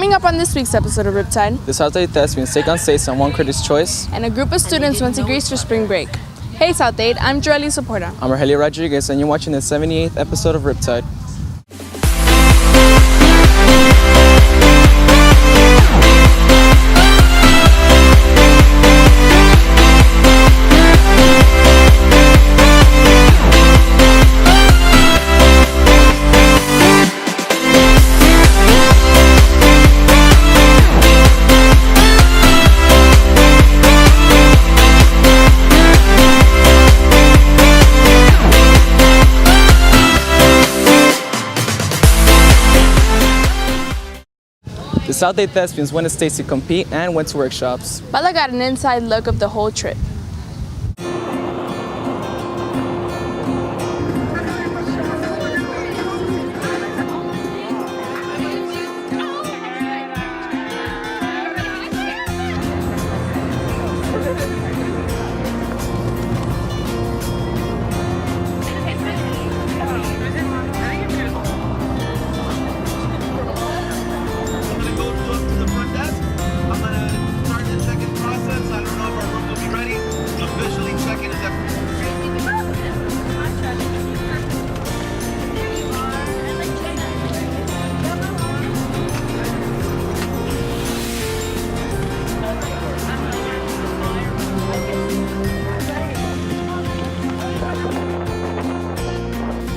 Coming up on this week's episode of Riptide, The South 8 Thespians take on stage on One Critic's Choice, and a group of students went to Greece for spring break. Hey South 8, I'm Joely Soporta. I'm Rogelio Rodriguez, and you're watching the 78th episode of Riptide. The South 8 Thespians went to stage to compete and went to workshops. Bala got an inside look of the whole trip.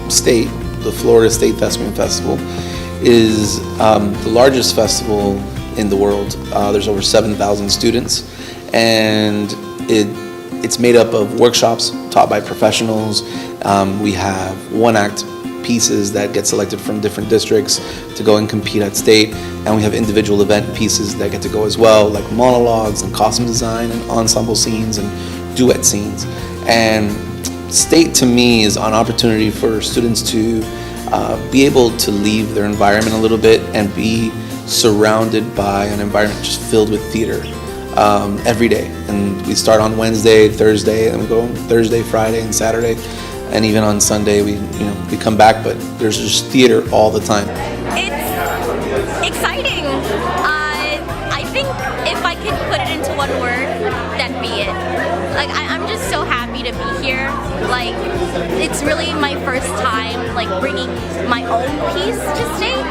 State, the Florida State Thespian Festival, is the largest festival in the world. There's over 7,000 students, and it's made up of workshops taught by professionals. We have one-act pieces that get selected from different districts to go and compete at state, and we have individual event pieces that get to go as well, like monologues and costume design and ensemble scenes and duet scenes. And state to me is an opportunity for students to be able to leave their environment a little bit and be surrounded by an environment just filled with theater every day. And we start on Wednesday, Thursday, and we go Thursday, Friday, and Saturday, and even on Sunday we come back. But there's just theater all the time. It's exciting. I think if I could put it into one word, that'd be it. Like I'm just so happy to be here. Like it's really my first time like bringing my own piece to state.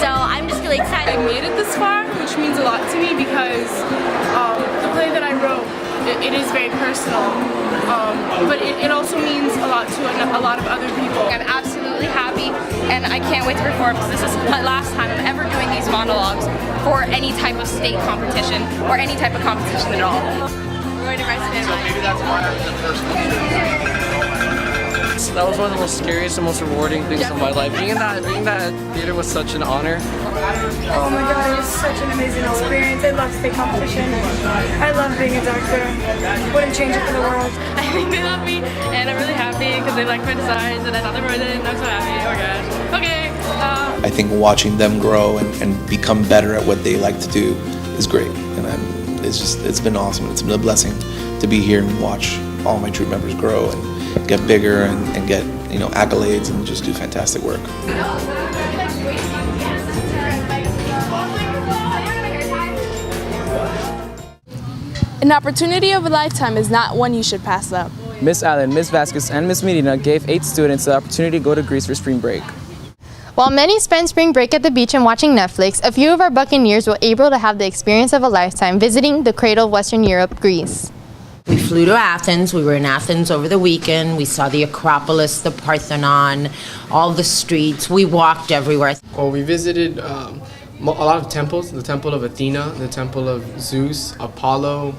So I'm just really excited. I made it this far, which means a lot to me because the play that I wrote, it is very personal. But it also means a lot to a lot of other people. I'm absolutely happy and I can't wait to perform because this is my last time I'm ever doing these monologues for any type of state competition or any type of competition at all. We're going to Thespian. So maybe that's why I'm the first one. That was one of the most scariest and most rewarding things of my life. Being that theater was such an honor. Oh my god, it was such an amazing experience. I love state competition. I love being a doctor. Wouldn't change it for the world. I think they love me and I'm really happy because they like my designs and I thought they wrote it and I'm so happy. Oh my gosh. Okay. I think watching them grow and become better at what they like to do is great, and it's been awesome. It's been a blessing to be here and watch all my troupe members grow and get bigger and get accolades and just do fantastic work. An opportunity of a lifetime is not one you should pass up. Miss Allen, Miss Vasquez, and Miss Medina gave 8 students the opportunity to go to Greece for spring break. While many spend spring break at the beach and watching Netflix, a few of our Buccaneers were able to have the experience of a lifetime visiting the cradle of Western Europe, Greece. We flew to Athens. We were in Athens over the weekend. We saw the Acropolis, the Parthenon, all the streets. We walked everywhere. Well, we visited a lot of temples, the Temple of Athena, the Temple of Zeus, Apollo,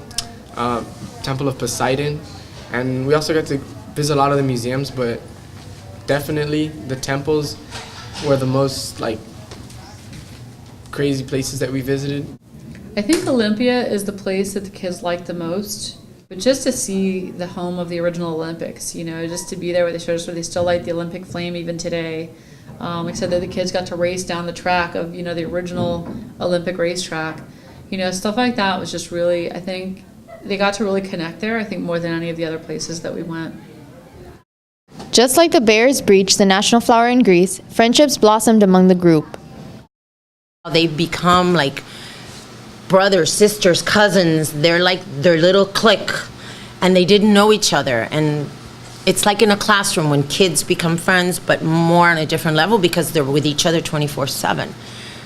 Temple of Poseidon, and we also got to visit a lot of the museums, but definitely the temples were the most crazy places that we visited. I think Olympia is the place that the kids like the most. But just to see the home of the original Olympics, just to be there where they showed us where they still light the Olympic flame even today. Like I said, that the kids got to race down the track of, the original Olympic racetrack. Stuff like that was just really, I think, they got to really connect there, I think, more than any of the other places that we went. Just like the Bears breached the national flower in Greece, friendships blossomed among the group. They become like brothers, sisters, cousins. They're like their little clique, and they didn't know each other. And it's like in a classroom when kids become friends, but more on a different level because they're with each other 24/7,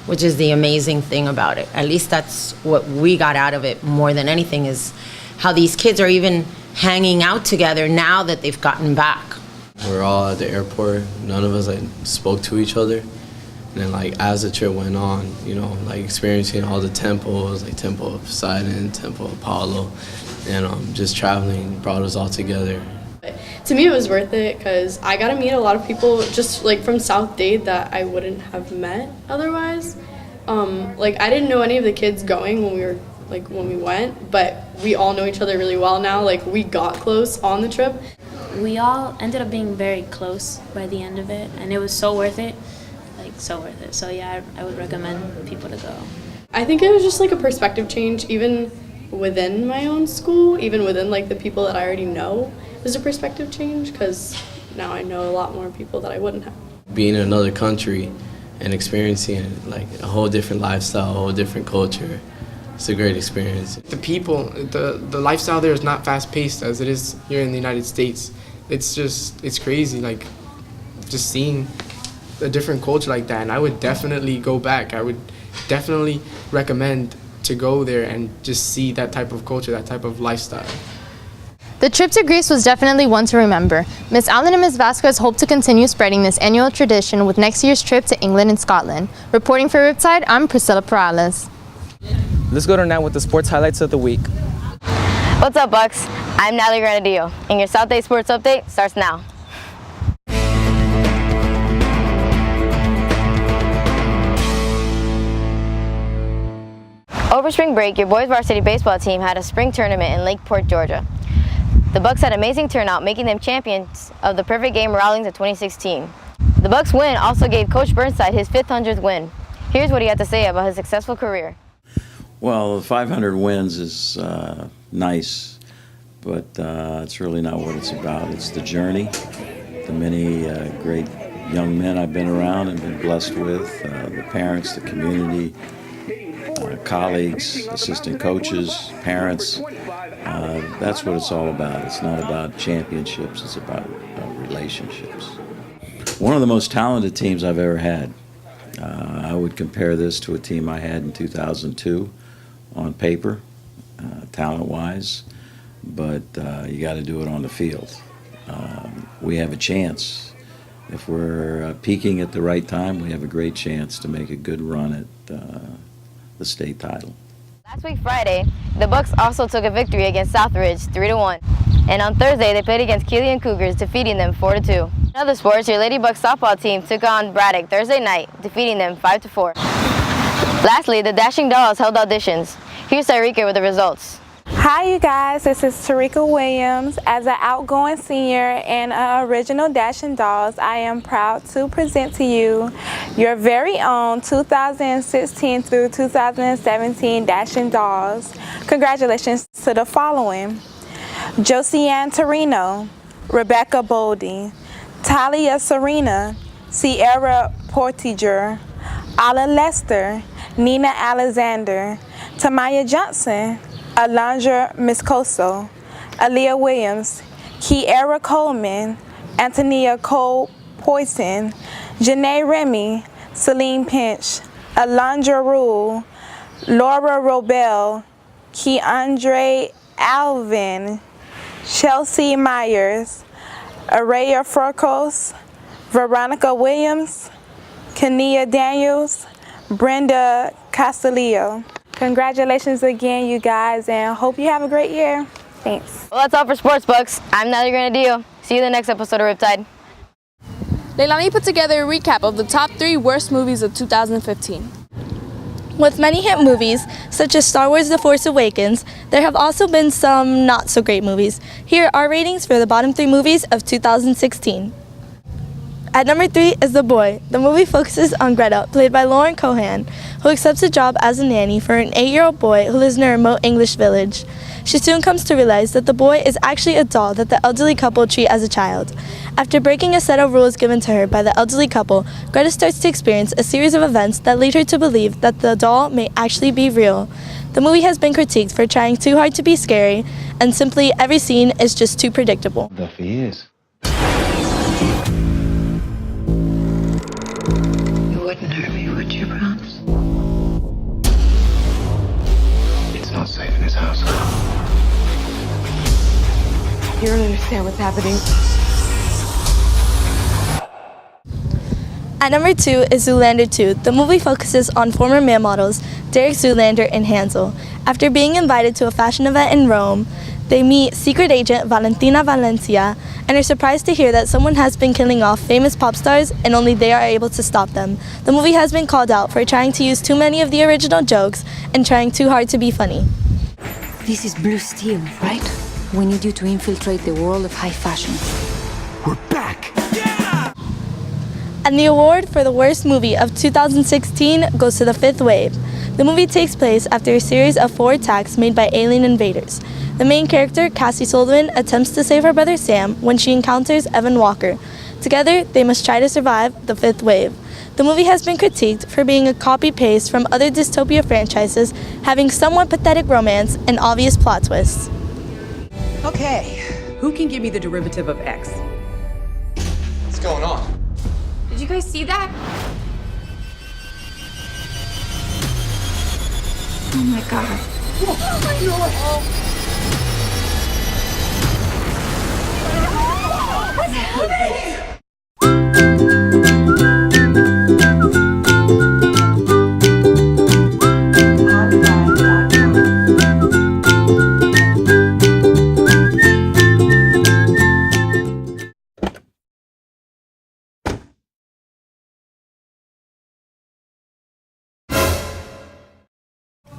which is the amazing thing about it. At least that's what we got out of it more than anything, is how these kids are even hanging out together now that they've gotten back. We're all at the airport. None of us spoke to each other. And then as the trip went on, experiencing all the temples, like Temple of Poseidon, Temple of Apollo, and just traveling brought us all together. To me, it was worth it because I got to meet a lot of people just from South Dade that I wouldn't have met otherwise. I didn't know any of the kids going when we went, but we all know each other really well now. We got close on the trip. We all ended up being very close by the end of it, and it was so worth it. So worth it. So yeah, I would recommend people to go. I think it was just a perspective change, even within my own school, even within the people that I already know. It was a perspective change because now I know a lot more people that I wouldn't have. Being in another country and experiencing a whole different lifestyle, a whole different culture, it's a great experience. The people, the lifestyle there is not fast paced as it is here in the United States. It's crazy, just seeing a different culture like that, and I would definitely go back. I would definitely recommend to go there and just see that type of culture, that type of lifestyle. The trip to Greece was definitely one to remember. Ms. Allen and Ms. Vasquez hope to continue spreading this annual tradition with next year's trip to England and Scotland. Reporting for Riptide, I'm Priscilla Perales. Let's go to now with the sports highlights of the week. What's up, Bucks? I'm Natalie Granadillo, and your South Day Sports Update starts now. Over spring break, your boys varsity baseball team had a spring tournament in Lakeport, Georgia. The Bucks had amazing turnout, making them champions of the Perfect Game Rawlings of 2016. The Bucks win also gave Coach Burnside his 500th win. Here's what he had to say about his successful career. Well, 500 wins is nice, but it's really not what it's about. It's the journey, the many great young men I've been around and been blessed with, the parents, the community, colleagues, assistant coaches, parents. That's what it's all about. It's not about championships, it's about relationships. One of the most talented teams I've ever had. I would compare this to a team I had in 2002 on paper, talent-wise, but you got to do it on the field. We have a chance. If we're peaking at the right time, we have a great chance to make a good run at the state title. Last week Friday, the Bucks also took a victory against Southridge 3-1. And on Thursday, they played against Killian Cougars, defeating them 4-2. In other sports, your Lady Bucks softball team took on Braddock Thursday night, defeating them 5-4. Lastly, the Dashing Dolls held auditions. Here's Tyrika with the results. Hi you guys, this is Tarika Williams. As an outgoing senior and original Dashing Dolls, I am proud to present to you your very own 2016 through 2017 Dashing Dolls. Congratulations to the following: Josiane Torino, Rebecca Boldy, Talia Serena, Sierra Portiger, Ala Lester, Nina Alexander, Tamaya Johnson, Alondra Miscoso, Aaliyah Williams, Kiera Coleman, Antonia Cole Poison, Janae Remy, Celine Pinch, Alondra Rule, Laura Robel, Keandre Alvin, Chelsea Myers, Araya Frocos, Veronica Williams, Kania Daniels, Brenda Castillo. Congratulations again, you guys, and hope you have a great year. Thanks. Well, that's all for Sports Bucks. I'm Natalie Granadillo. See you in the next episode of Riptide. Leilani put together a recap of the top 3 worst movies of 2015. With many hit movies, such as Star Wars The Force Awakens, there have also been some not-so-great movies. Here are our ratings for the bottom 3 movies of 2016. At number 3 is The Boy. The movie focuses on Greta, played by Lauren Cohan, who accepts a job as a nanny for an 8-year-old boy who lives in a remote English village. She soon comes to realize that the boy is actually a doll that the elderly couple treat as a child. After breaking a set of rules given to her by the elderly couple, Greta starts to experience a series of events that lead her to believe that the doll may actually be real. The movie has been critiqued for trying too hard to be scary, and simply every scene is just too predictable. Duffy is. You wouldn't hurt me, would you, Bronze? It's not safe in his house. You don't understand what's happening. At number 2 is Zoolander 2. The movie focuses on former male models Derek Zoolander and Hansel. After being invited to a fashion event in Rome, they meet secret agent Valentina Valencia and are surprised to hear that someone has been killing off famous pop stars and only they are able to stop them. The movie has been called out for trying to use too many of the original jokes and trying too hard to be funny. This is Blue Steel, right? We need you to infiltrate the world of high fashion. We're back! And the award for the worst movie of 2016 goes to The Fifth Wave. The movie takes place after a series of 4 attacks made by alien invaders. The main character, Cassie Sullivan, attempts to save her brother Sam when she encounters Evan Walker. Together, they must try to survive the fifth wave. The movie has been critiqued for being a copy-paste from other dystopia franchises, having somewhat pathetic romance and obvious plot twists. Okay, who can give me the derivative of X? What's going on? Did you guys see that? Oh my god. What's happening?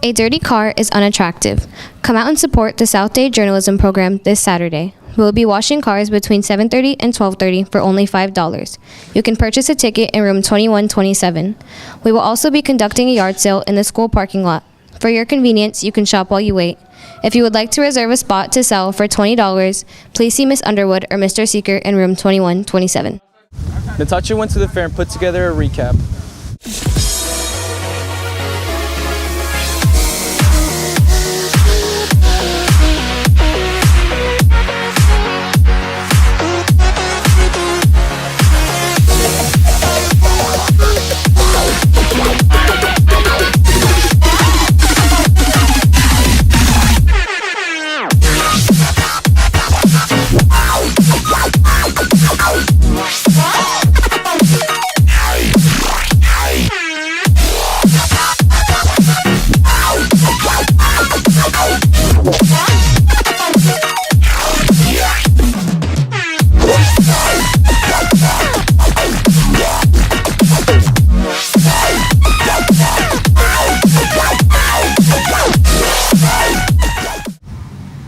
A dirty car is unattractive. Come out and support the South Day Journalism Program this Saturday. We will be washing cars between 7:30 and 12:30 for only $5. You can purchase a ticket in room 2127. We will also be conducting a yard sale in the school parking lot. For your convenience, you can shop while you wait. If you would like to reserve a spot to sell for $20, please see Miss Underwood or Mr. Seeker in room 2127. Natasha went to the fair and put together a recap.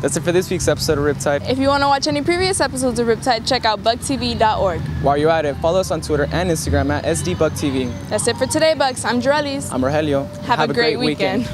That's it for this week's episode of Riptide. If you want to watch any previous episodes of Riptide, check out bugtv.org. While you're at it, follow us on Twitter and Instagram at SDBugTV. That's it for today, Bugs. I'm Jorelis. I'm Rogelio. Have a great weekend.